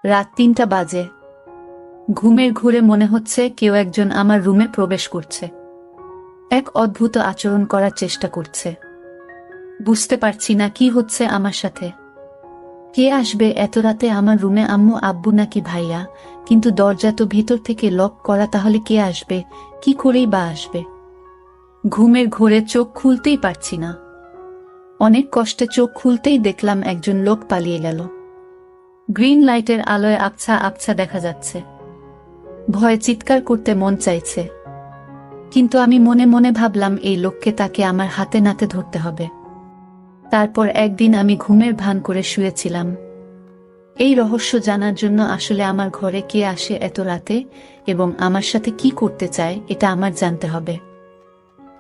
রাত ৩টা বাজে। ঘুমের ঘোরে মনে হচ্ছে কেউ একজন আমার রুমে প্রবেশ করছে, এক অদ্ভুত আচরণ করার চেষ্টা করছে। বুঝতে পারছি না কি হচ্ছে আমার সাথে। কে আসবে এত রাতে আমার রুমে? আম্মু, আব্বু নাকি ভাইয়া? কিন্তু দরজা তো ভিতর থেকে লক করা, তাহলে কে আসবে? কি করেই বা আসবে? ঘুমের ঘোরে চোখ খুলতেই পারছি না। অনেক কষ্টে চোখ খুলতেই দেখলাম একজন লোক পালিয়ে গেল। গ্রিন লাইটের আলোয় আবছা আবছা দেখা যাচ্ছে। ভয়ে চিৎকার করতে মন চাইছে, কিন্তু আমি মনে মনে ভাবলাম এই লোককে তাকে আমার হাতে নাতে ধরতে হবে। তারপর একদিন আমি ঘুমের ভান করে শুয়েছিলাম। এই রহস্য জানার জন্য আসলে আমার ঘরে কে আসে এত রাতে এবং আমার সাথে কি করতে চায় এটা আমার জানতে হবে।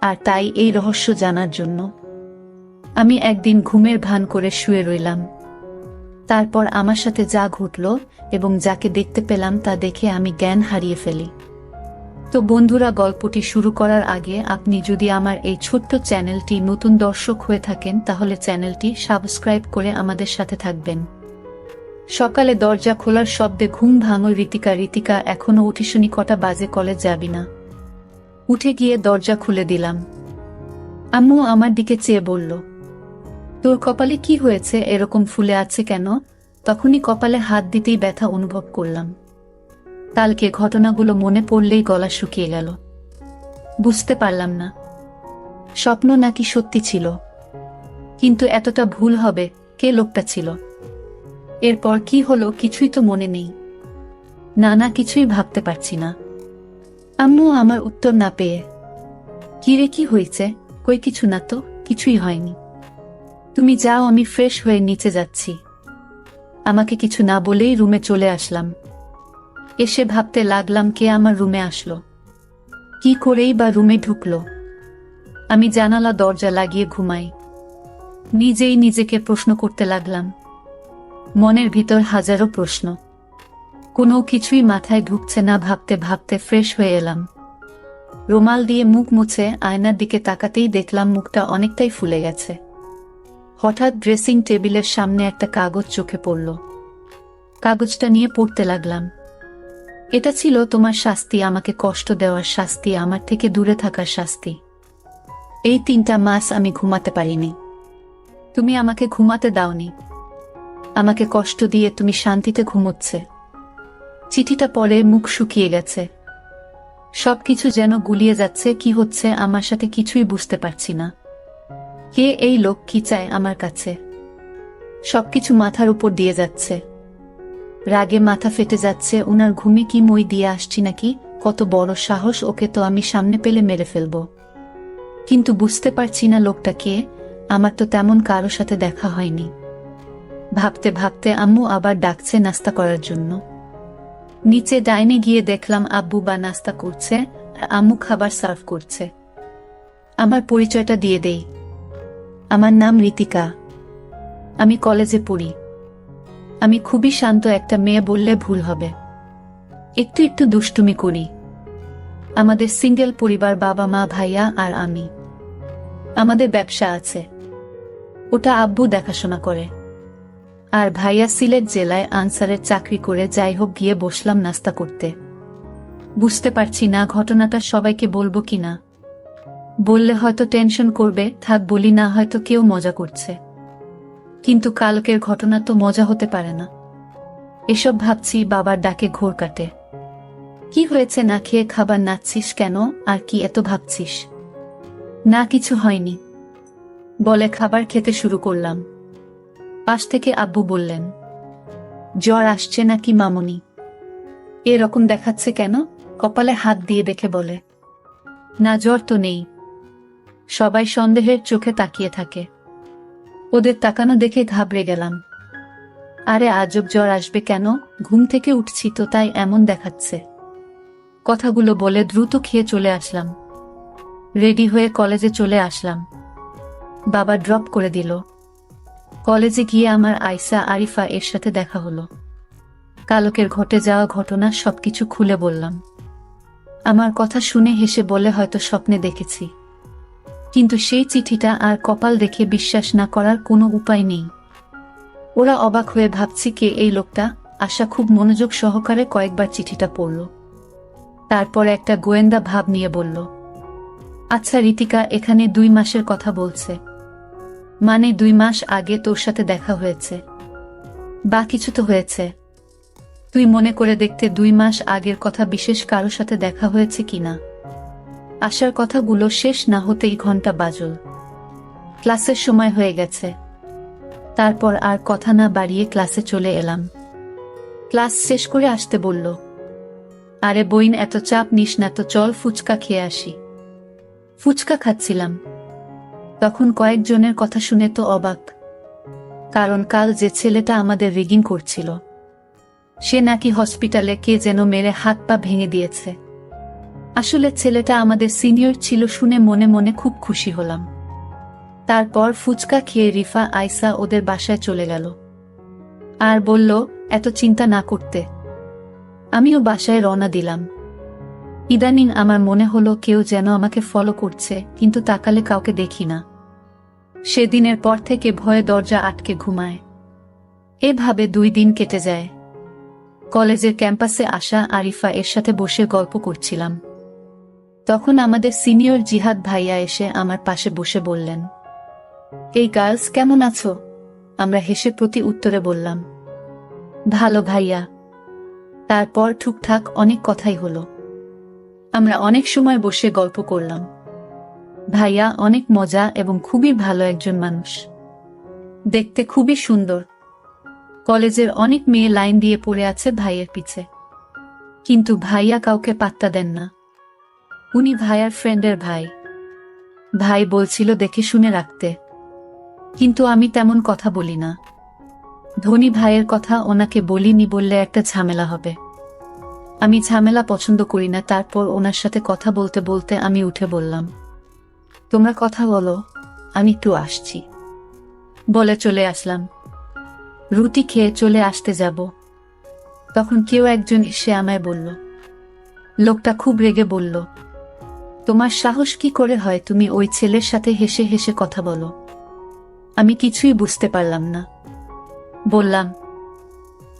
আর তাই এই রহস্য জানার জন্য আমি একদিন ঘুমের ভান করে শুয়ে রইলাম। তারপর আমার সাথে যা ঘটল এবং যাকে দেখতে পেলাম তা দেখে আমি জ্ঞান হারিয়ে ফেলি। তো বন্ধুরা, গল্পটি শুরু করার আগে আপনি যদি আমার এই ছোট্ট চ্যানেলটি নতুন দর্শক হয়ে থাকেন তাহলে চ্যানেলটি সাবস্ক্রাইব করে আমাদের সাথে থাকবেন। সকালে দরজা খোলার শব্দে ঘুম ভাঙল ঋতিকা এখনো উঠিসনি? কটা বাজে? কলেজ যাবি না? উঠে গিয়ে দরজা খুলে দিলাম। আম্মু আমার দিকে চেয়ে বলল, তোর কপালে কি হয়েছে? এরকম ফুলে আছে কেন? তখনই কপালে হাত দিতেই ব্যথা অনুভব করলাম। কালকে ঘটনাগুলো মনে পড়লেই গলা শুকিয়ে গেল। বুঝতে পারলাম না স্বপ্ন নাকি সত্যি ছিল, কিন্তু এতটা ভুল হবে? কে লোকটা ছিল? এরপর কি হলো কিছুই তো মনে নেই। না কিছুই ভাবতে পারছি না। আম্মু আমার উত্তর না পেয়ে, কিরে কি হয়েছে? কই কিছু না তো, কিছুই হয়নি। তুমি যাও, আমি ফ্রেশ হয়ে নিচে যাচ্ছি। আমাকে কিছু না বলেই রুমে চলে আসলাম। এসে ভাবতে লাগলাম কে আমার রুমে আসলো, কি করেই বা রুমে ঢুকলো। আমি জানালা দরজা লাগিয়ে ঘুমাই। নিজেই নিজেকে প্রশ্ন করতে লাগলাম। মনের ভিতর হাজারো প্রশ্ন, কোনো কিছুই মাথায় ঢুকছে না। ভাবতে ভাবতে ফ্রেশ হয়ে এলাম। রুমাল দিয়ে মুখ মুছে আয়নার দিকে তাকাতেই দেখলাম মুখটা অনেকটাই ফুলে গেছে। হঠাৎ ড্রেসিং টেবিলের সামনে একটা কাগজ চোখে পড়ল। কাগজটা নিয়ে পড়তে লাগলাম। এটা ছিল তোমার শাস্তি, আমাকে কষ্ট দেওয়ার শাস্তি, আমার থেকে দূরে থাকার শাস্তি। এই 3টা মাস আমি ঘুমাতে পারিনি। তুমি আমাকে ঘুমাতে দাওনি। আমাকে কষ্ট দিয়ে তুমি শান্তিতে ঘুমোচ্ছে। চিঠিটা পড়ে মুখ শুকিয়ে গেছে। সবকিছু যেন গুলিয়ে যাচ্ছে। কি হচ্ছে আমার সাথে কিছুই বুঝতে পারছি না। কে এই লোক? কি চায় আমার কাছে? সবকিছু মাথার উপর দিয়ে যাচ্ছে। রাগে মাথা ফেটে যাচ্ছে। উনার ঘুমে কি মই দিয়ে আসছি নাকি? কত বড় সাহস! ওকে তো আমি সামনে পেলে মেরে ফেলব। কিন্তু বুঝতে পারছি না লোকটা কে। আমার তো তেমন কারো সাথে দেখা হয়নি। ভাবতে ভাবতে আম্মু আবার ডাকছে নাস্তা করার জন্য। নিচে ডাইনে গিয়ে দেখলাম আব্বু বা নাস্তা করছে আর আম্মু খাবার সার্ভ করছে। আমার পরিচয়টা দিয়ে দেই। আমার নাম ঋতিকা। আমি কলেজে পড়ি। আমি খুবই শান্ত একটা মেয়ে বললে ভুল হবে। একটু একটু দুষ্টুমি করি। আমাদের সিঙ্গেল পরিবার, বাবা মা ভাইয়া আর আমি। আমাদের ব্যবসা আছে, ওটা আব্বু দেখাশোনা করে। আর ভাইয়া সিলেট জেলায় আনসারের চাকরি করে। যাই হোক, গিয়ে বসলাম নাস্তা করতে। বুঝতে পারছি না ঘটনাটা সবাইকে বলবো কিনা। বললে হয়তো টেনশন করবে, থাক বলি না, হয়তো কেউ মজা করছে। কিন্তু কালকের ঘটনা তো মজা হতে পারে না। এসব ভাবছি, বাবার ডাকে ঘোর কাটে। কি হয়েছে? না খেয়ে খাবার নাচ্ছিস কেন? আর কি এত ভাবছিস? না কিছু হয়নি বলে খাবার খেতে শুরু করলাম। পাশ থেকে আব্বু বললেন, জ্বর আসছে নাকি মামুনি? এরকম দেখাচ্ছে কেন? কপালে হাত দিয়ে দেখে বলে, না জ্বর তো নেই। সবাই সন্দেহের চোখে তাকিয়ে থাকে। ওদের তাকানো দেখে ঘাবড়ে গেলাম। আরে আজব, জ্বর আসবে কেন? ঘুম থেকে উঠছি তো, তাই এমন দেখাচ্ছে। কথাগুলো বলে দ্রুত খেয়ে চলে আসলাম। রেডি হয়ে কলেজে চলে আসলাম। বাবা ড্রপ করে দিল। কলেজে গিয়ে আমার আয়সা আরিফা এর সাথে দেখা হলো। কালকের ঘটে যাওয়া ঘটনা সবকিছু খুলে বললাম। আমার কথা শুনে হেসে বলে, হয়তো স্বপ্নে দেখেছি। কিন্তু সেই চিঠিটা আর কপাল দেখে বিশ্বাস না করার কোনো উপায় নেই। ওরা অবাক হয়ে ভাবছি কে এই লোকটা। আশা খুব মনোযোগ সহকারে কয়েকবার চিঠিটা পড়ল। তারপর একটা গোয়েন্দা ভাব নিয়ে বলল, আচ্ছা রিতিকা, এখানে 2 মাসের কথা বলছে, মানে 2 মাস আগে তোর সাথে দেখা হয়েছে বা কিছু তো হয়েছে? তুই মনে করে দেখতে 2 মাস আগের কথা বিশেষ কারো সাথে দেখা হয়েছে কিনা। আশার কথাগুলো শেষ না হতেই ঘন্টা বাজল। ক্লাসের সময় হয়ে গেছে। তারপর আর কথা না বাড়িয়ে ক্লাসে চলে এলাম। ক্লাস শেষ করে আসতে বলল, আরে বইন, এত চাপ নিস না তো, চল ফুচকা খেয়ে আসি। ফুচকা খাচ্ছিলাম, তখন কয়েকজনের কথা শুনে তো অবাক। কারণ কাল যে ছেলেটা আমাদের রিগিং করছিল, সে নাকি হসপিটালে কে যেন মেরে হাত পা ভেঙে দিয়েছে। আসলে ছেলেটা আমাদের সিনিয়র ছিল শুনে মনে মনে খুব খুশি হলাম। তারপর ফুচকা খেয়ে রিফা আয়সা ওদের বাসায় চলে গেল আর বলল এত চিন্তা না করতে। আমিও বাসায় রওনা দিলাম। ইদানিং আমার মনে হলো কেউ যেন আমাকে ফলো করছে, কিন্তু তাকালে কাউকে দেখি না। সেদিনের পর থেকে ভয়ে দরজা আটকে ঘুমায়। এভাবে 2 দিন কেটে যায়। কলেজের ক্যাম্পাসে আসা আরিফা এর সাথে বসে গল্প করছিলাম। তখন আমাদের সিনিয়র জিহাদ ভাইয়া এসে আমার পাশে বসে বললেন, এই গার্লস কেমন আছো? আমরা হেসে প্রতি উত্তরে বললাম, ভালো ভাইয়া। তারপর টুকটাক অনেক কথাই হলো। আমরা অনেক সময় বসে গল্প করলাম। ভাইয়া অনেক মজা এবং খুবই ভালো একজন মানুষ, দেখতে খুবই সুন্দর। কলেজের অনেক মেয়ে লাইন দিয়ে পড়ে আছে ভাইয়ের পিছে, কিন্তু ভাইয়া কাউকে পাত্তা দেন না। উনি ভাইয়ার ফ্রেন্ডের ভাই। ভাই বলছিল দেখে শুনে রাখতে, কিন্তু আমি তেমন কথা বলি না। ধনী ভাইয়ের কথা ওনাকে বলিনি বললে একটা ঝামেলা হবে। আমি ঝামেলা পছন্দ করি না। তারপর ওনার সাথে কথা বলতে বলতে আমি উঠে বললাম, তোমরা কথা বলো, আমি একটু আসছি বলে চলে আসলাম। রুটি খেয়ে চলে আসতে যাব, তখন কেউ একজন এসে আমায় বলল। লোকটা খুব রেগে বলল, তোমার সাহস কি করে হয় তুমি ওই ছেলের সাথে হেসে হেসে কথা বলো? আমি কিছুই বুঝতে পারলাম না। বললাম,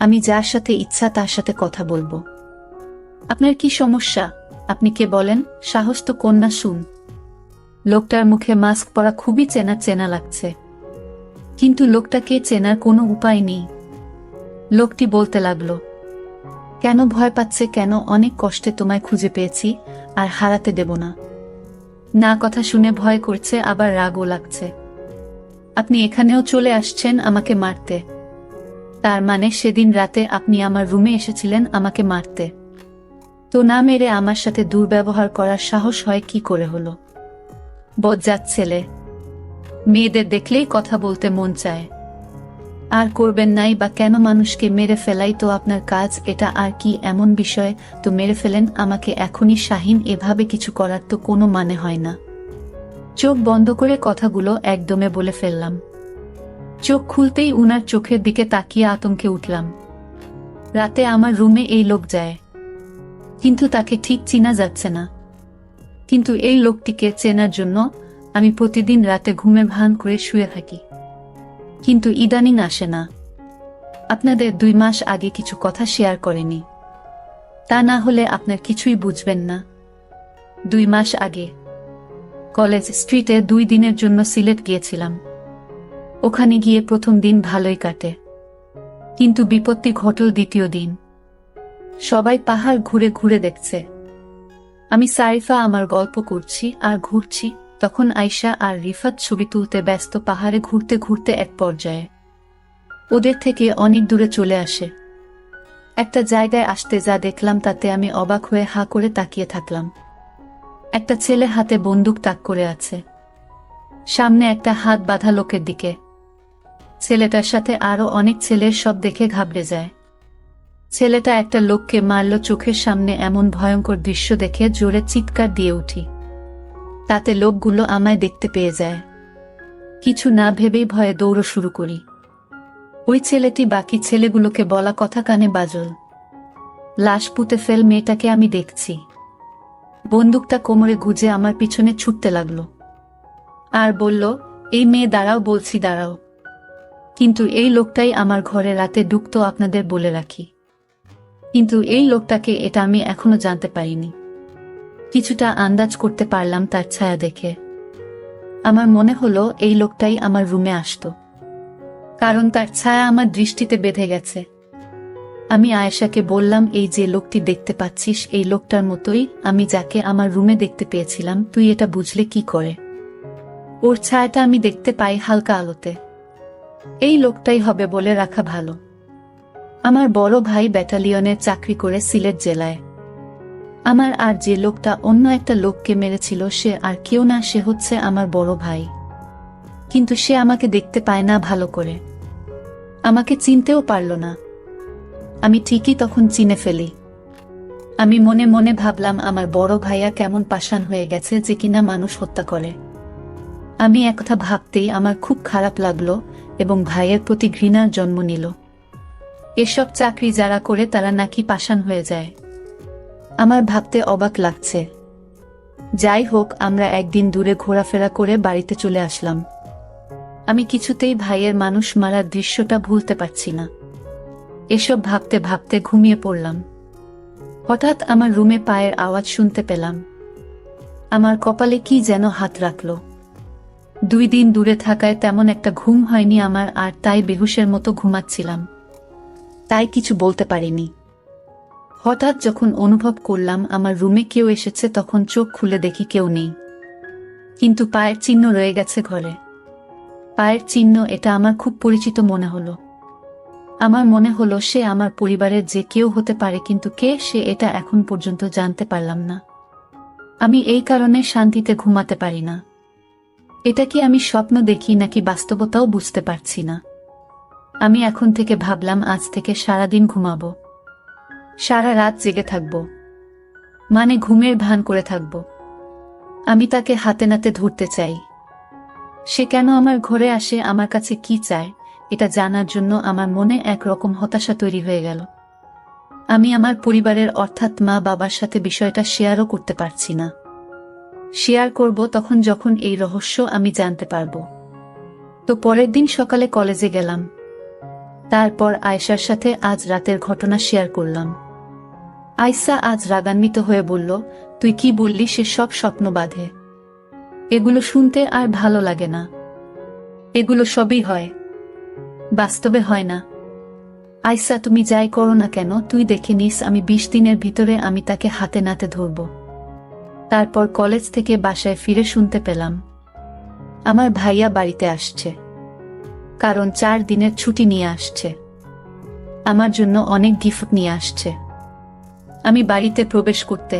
আমি যার সাথে ইচ্ছা তার সাথে কথা বলবো। আপনার কি সমস্যা? আপনি কে বলেন? সাহস তো কন্যা শুন। লোকটার মুখে মাস্ক পরা খুবই চেনা চেনা লাগছে, কিন্তু লোকটাকে চেনার কোনো উপায় নেই। লোকটি বলতে লাগলো, কেন ভয় পাচ্ছে কেন? অনেক কষ্টে তোমায় খুঁজে পেয়েছি, আর হারাতে দেব না। না, কথা শুনে ভয় করছে, আবার রাগও লাগছে। আপনি এখানেও চলে আসছেন আমাকে মারতে? তার মানে সেদিন রাতে আপনি আমার রুমে এসেছিলেন আমাকে মারতে? তো না মেরে আমার সাথে দুর্ব্যবহার করার সাহস হয় কি করে হলো? বজ্জাত ছেলে। মেয়েদের দেখলেই কথা বলতে মন চায়। আর করবেন নাই বা কেন? মানুষকে মেরে ফেলাই তো আপনার কাজ, এটা আর কি এমন বিষয়? তো মেরে ফেলেন আমাকে এখনই শাহিন, এভাবে কিছু করার তো কোনো মানে হয় না। চোখ বন্ধ করে কথাগুলো একদমে বলে ফেললাম। চোখ খুলতেই উনার চোখের দিকে তাকিয়ে আতঙ্কে উঠলাম। রাতে আমার রুমে এই লোক যায়, কিন্তু তাকে ঠিক চিনা যাচ্ছে না। কিন্তু এই লোকটিকে চেনার জন্য আমি প্রতিদিন রাতে ঘুমে ভান করে শুয়ে থাকি, কিন্তু ইদানিং আসে না। আপনাদের 2 মাস আগে কিছু কথা শেয়ার করেনি, তা না হলে আপনার কিছুই বুঝবেন না। 2 মাস আগে কলেজ স্ট্রিটে 2 দিনের জন্য সিলেট গিয়েছিলাম। ওখানে গিয়ে প্রথম দিন ভালোই কাটে, কিন্তু বিপত্তি ঘটল দ্বিতীয় দিন। সবাই পাহাড় ঘুরে ঘুরে দেখছে, আমি সারিফা আমার গল্প করছি আর ঘুরছি। তখন আয়শা আর রিফাত ছবি তুলতে ব্যস্ত। পাহাড়ে ঘুরতে ঘুরতে এক পর্যায়ে ওদের থেকে অনেক দূরে চলে আসে। একটা জায়গায় আসতে যা দেখলাম তাতে আমি অবাক হয়ে হা করে তাকিয়ে থাকলাম। একটা ছেলে হাতে বন্দুক তাক করে আছে, সামনে একটা হাত বাঁধা লোকের দিকে। ছেলেটার সাথে আরো অনেক ছেলের, সব দেখে ঘাবড়ে যায়। ছেলেটা একটা লোককে মারল চোখের সামনে। এমন ভয়ঙ্কর দৃশ্য দেখে জোরে চিৎকার দিয়ে উঠি। তাতে লোকগুলো আমায় দেখতে পেয়ে যায়। কিছু না ভেবেই ভয়ে দৌড় শুরু করি। ওই ছেলেটি বাকি ছেলেগুলোকে বলা কথা কানে বাজল, লাশ পুঁতে ফেল মেয়েটাকে আমি দেখছি। বন্দুকটা কোমরে গুজে আমার পিছনে ছুটতে লাগলো আর বলল, এই মেয়ে দাঁড়াও, বলছি দাঁড়াও। কিন্তু এই লোকটাই আমার ঘরে রাতে ঢুকতো, আপনাদের বলে রাখি। কিন্তু এই লোকটাকে এটা আমি এখনো জানতে পারিনি। কিছুটা আন্দাজ করতে পারলাম তার ছায়া দেখে। আমার মনে হলো এই লোকটাই আমার রুমে আসতো, কারণ তার ছায়া আমার দৃষ্টিতে বেঁধে গেছে। আমি আয়েশাকে বললাম, এই যে লোকটি দেখতে পাচ্ছিস এই লোকটার মতোই আমি যাকে আমার রুমে দেখতে পেয়েছিলাম, তুই এটা বুঝলে কি করে? ওর ছায়াটা আমি দেখতে পাই হালকা আলোতে। এই লোকটাই হবে বলে রাখা ভালো। আমার বড় ভাই ব্যাটালিয়নে চাকরি করে সিলেট জেলায়। আমার আর যে লোকটা অন্য একটা লোককে মেরেছিল সে আর কেউ না, সে হচ্ছে আমার বড় ভাই। কিন্তু সে আমাকে দেখতে পায় না ভালো করে, আমাকে চিনতেও পারল না। আমি ঠিকই তখন চিনে ফেলি। আমি মনে মনে ভাবলাম আমার বড় ভাইয়া কেমন পাষাণ হয়ে গেছে যে কিনা মানুষ হত্যা করে। আমি একথা ভাবতেই আমার খুব খারাপ লাগলো এবং ভাইয়ের প্রতি ঘৃণার জন্ম নিল। এসব চাকরি যারা করে তারা নাকি পাষাণ হয়ে যায়। আমার ভাবতে অবাক লাগছে। যাই হোক, আমরা একদিন দূরে ঘোরাফেরা করে বাড়িতে চলে আসলাম। আমি কিছুতেই ভাইয়ের মানুষ মারার দৃশ্যটা ভুলতে পারছি না। এসব ভাবতে ভাবতে ঘুমিয়ে পড়লাম। হঠাৎ আমার রুমে পায়ের আওয়াজ শুনতে পেলাম। আমার কপালে কি যেন হাত রাখল। 2 দিন দূরে থাকায় তেমন একটা ঘুম হয়নি আমার, আর তাই বেহুশের মতো ঘুমাচ্ছিলাম, তাই কিছু বলতে পারিনি। হঠাৎ যখন অনুভব করলাম আমার রুমে কেউ এসেছে, তখন চোখ খুলে দেখি কেউ নেই, কিন্তু পায়ের চিহ্ন রয়ে গেছে ঘরে। পায়ের চিহ্ন, এটা আমার খুব পরিচিত মনে হলো। আমার মনে হলো সে আমার পরিবারের যে কেউ হতে পারে, কিন্তু কে সে এটা এখন পর্যন্ত জানতে পারলাম না। আমি এই কারণে শান্তিতে ঘুমাতে পারি না। এটা কি আমি স্বপ্ন দেখি নাকি বাস্তবতাও বুঝতে পারছি না। আমি এখন থেকে ভাবলাম আজ থেকে সারাদিন ঘুমাবো, সারা রাত জেগে থাকবো, মানে ঘুমের ভান করে থাকবো। আমি তাকে হাতে নাতে ধরতে চাই। সে কেন আমার ঘরে আসে, আমার কাছে কি চায়, এটা জানার জন্য আমার মনে একরকম হতাশা তৈরি হয়ে গেল। আমি আমার পরিবারের অর্থাৎ মা বাবার সাথে বিষয়টা শেয়ারও করতে পারছি না। শেয়ার করব তখন যখন এই রহস্য আমি জানতে পারব। তো পরের দিন সকালে কলেজে গেলাম। তারপর আয়েশার সাথে আজ রাতের ঘটনা শেয়ার করলাম। আয়েশা আজ রাগান্বিত হয়ে বলল, তুই কি বললি সে সব স্বপ্ন বাঁধে? এগুলো শুনতে আর ভালো লাগে না। এগুলো সবই হয়, বাস্তবে হয় না। আয়েশা, তুমি যাই করো না কেন, তুই দেখে নিস আমি 20 দিনের ভিতরে আমি তাকে হাতে নাতে ধরব। তারপর কলেজ থেকে বাসায় ফিরে শুনতে পেলাম আমার ভাইয়া বাড়িতে আসছে, কারণ 4 দিনের ছুটি নিয়ে আসছে। আমার জন্য অনেক গিফট নিয়ে আসছে। আমি বাড়িতে প্রবেশ করতে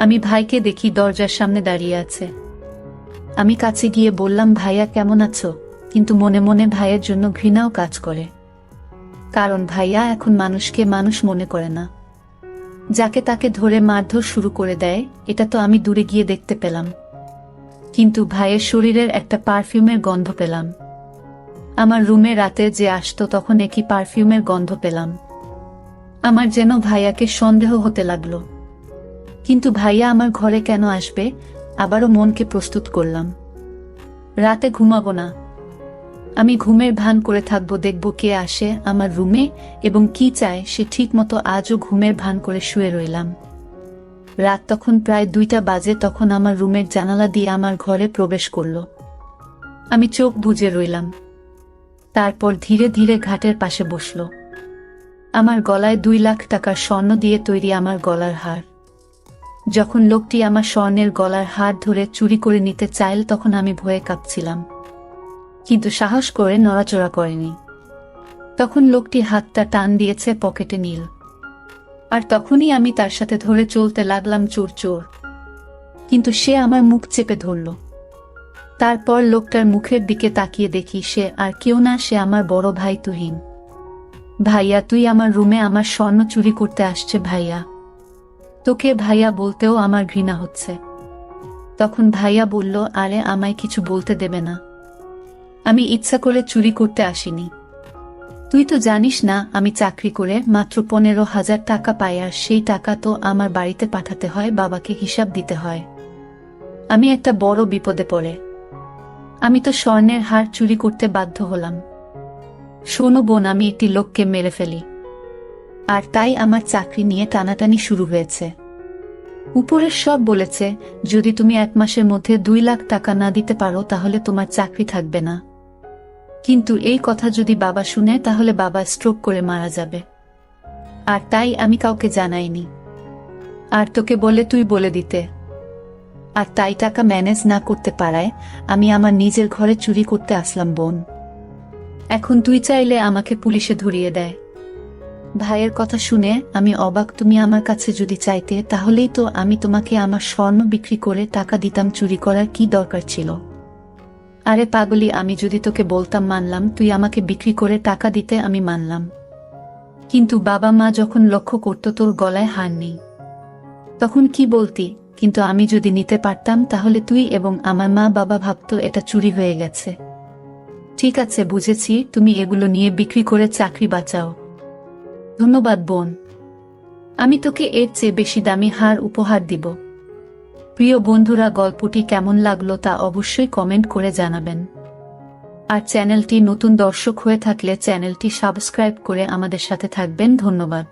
আমি ভাইকে দেখি দরজার সামনে দাঁড়িয়ে আছে। আমি কাছে গিয়ে বললাম, ভাইয়া কেমন আছো? কিন্তু মনে মনে ভাইয়ের জন্য ঘৃণাও কাজ করে, কারণ ভাইয়া এখন মানুষকে মানুষ মনে করে না, যাকে তাকে ধরে মারধর শুরু করে দেয়। এটা তো আমি দূরে গিয়ে দেখতে পেলাম, কিন্তু ভাইয়ের শরীরের একটা পারফিউমের গন্ধ পেলাম। আমার রুমে রাতে যে আসতো তখন একই পারফিউমের গন্ধ পেলাম। আমার যেন ভাইয়াকে সন্দেহ হতে লাগলো। কিন্তু ভাইয়া আমার ঘরে কেন আসবে? আবারও মনকে প্রস্তুত করলাম, রাতে ঘুমাবো না। আমি ঘুমের ভান করে থাকবো, দেখব কে আসে আমার রুমে এবং কি চায় সে। ঠিক মতো আজও ঘুমের ভান করে শুয়ে রইলাম। রাত তখন প্রায় 2টা বাজে। তখন আমার রুমের জানালা দিয়ে আমার ঘরে প্রবেশ করল। আমি চোখ বুজে রইলাম। তারপর ধীরে ধীরে ঘাটের পাশে বসল। আমার গলায় 2 লাখ টাকার স্বর্ণ দিয়ে তৈরি আমার গলার হার। যখন লোকটি আমার স্বর্ণের গলার হার ধরে চুরি করে নিতে চাইল তখন আমি ভয়ে কাঁপছিলাম, কিন্তু সাহস করে নড়াচড়া করেনি। তখন লোকটি হাতটা টান দিয়েছে পকেটে নীল, আর তখনই আমি তার সাথে ধরে চলতে লাগলাম চোর চোর। কিন্তু সে আমার মুখ চেপে ধরল। তারপর লোকটার মুখের দিকে তাকিয়ে দেখি সে আর কেউ না, সে আমার বড় ভাই তুহিন। ভাইয়া, তুই আমার রুমে আমার স্বর্ণ চুরি করতে আসছে ভাইয়া। তোকে ভাইয়া বলতেও আমার ঘৃণা হচ্ছে। তখন ভাইয়া বলল, আরে আমায় কিছু বলতে দেবে না, আমি ইচ্ছা করে চুরি করতে আসিনি। তুই তো জানিস না আমি চাকরি করে মাত্র 15,000 টাকা পাই, আর সেই টাকা তো আমার বাড়িতে পাঠাতে হয়, বাবাকে হিসাব দিতে হয়। আমি একটা বড় বিপদে পড়ে আমি তো স্বর্ণের হার চুরি করতে বাধ্য হলাম। শোনো বোন, আমি একটি লোককে মেরে ফেলি। আর তাই আমার চাকরি নিয়ে টানাটানি শুরু হয়েছে। উপরের সব বলেছে, যদি তুমি 1 মাসের মধ্যে 2 লাখ টাকা না দিতে পারো তাহলে তোমার চাকরি থাকবে না। কিন্তু এই কথা যদি বাবা শুনে তাহলে বাবা স্ট্রোক করে মারা যাবে। আর তাই আমি কাউকে জানাইনি। আর তোকে বলে তুই বলে দিতে। আর তাই টাকা ম্যানেজ না করতে পারায় আমি আমার নিজের ঘরে চুরি করতে আসলাম বোন। এখন তুই চাইলে আমাকে পুলিশে ধরিয়ে দেয়। ভাইয়ের কথা শুনে আমি অবাক। তুমি আমার কাছে যদি চাইতে তাহলেই তো আমি তোমাকে আমার স্বর্ণ বিক্রি করে টাকা দিতাম, চুরি করার কি দরকার ছিল? আরে পাগলি, আমি যদি তোকে বলতাম মানলাম, তুই আমাকে বিক্রি করে টাকা দিতে আমি মানলাম। কিন্তু বাবা মা যখন লক্ষ্য করত তোর গলায় হার নেই, তখন কি বলতি? কিন্তু আমি যদি নিতে পারতাম তাহলে তুই এবং আমার মা বাবা ভাবতো এটা চুরি হয়ে গেছে। ঠিক আছে, বুঝেছি, তুমি এগুলো নিয়ে বিক্রি করে চাকরি বাঁচাও। ধন্যবাদ বোন, আমি তোকে এর চেয়ে বেশি দামি হার উপহার দিব। প্রিয় বন্ধুরা, গল্পটি কেমন লাগলো তা অবশ্যই কমেন্ট করে জানাবেন। আর চ্যানেলটি নতুন দর্শক হয়ে থাকলে চ্যানেলটি সাবস্ক্রাইব করে আমাদের সাথে থাকবেন। ধন্যবাদ।